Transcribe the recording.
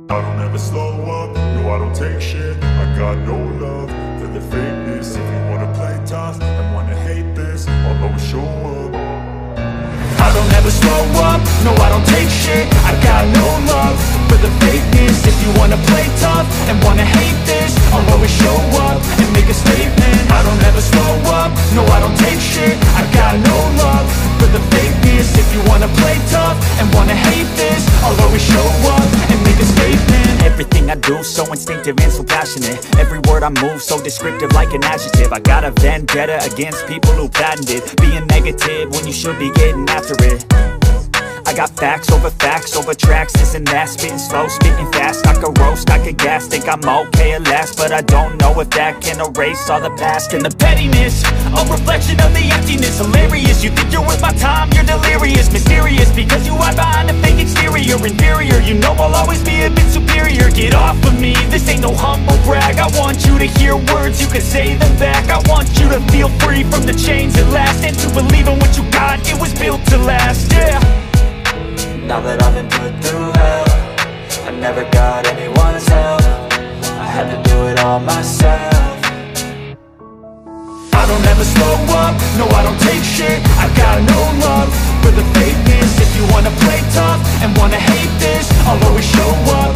I don't ever slow up, no I don't take shit. I got no love for the fakeness. If you wanna play tough and wanna hate this, I'll always show up. I don't ever slow up, no I don't take shit. I got no love for the fakeness. If you wanna play tough and wanna hate this, I'll always show up and make a statement. I don't ever slow up, no I don't take shit. I got no love for the fakeness. If you wanna play tough and wanna hate this, I'll always show up and make a statement. Everything I do so instinctive and so passionate. Every word I move so descriptive like an adjective. I got a vendetta against people who patented being negative when you should be getting after it. I got facts over tracks, this and that. Spitting slow, spitting fast, I could roast, I could gas. Think I'm okay at last, but I don't know if that can erase all the past. And the pettiness, a reflection of the emptiness. Hilarious, you think you're worth my time, you're delirious. Mysterious, because you hide behind a fake exterior. Inferior, you know I'll always be a bit superior. Get off of me, this ain't no humble brag. I want you to hear words, you can say them back. I want you to feel free from the chains that last, and to believe in what you got, it was built to last, yeah. Now that I've been put through hell, I never got anyone's help. I had to do it all myself. I don't ever slow up, no I don't take shit. I got no love for the fakeness. If you wanna play tough and wanna hate this, I'll always show up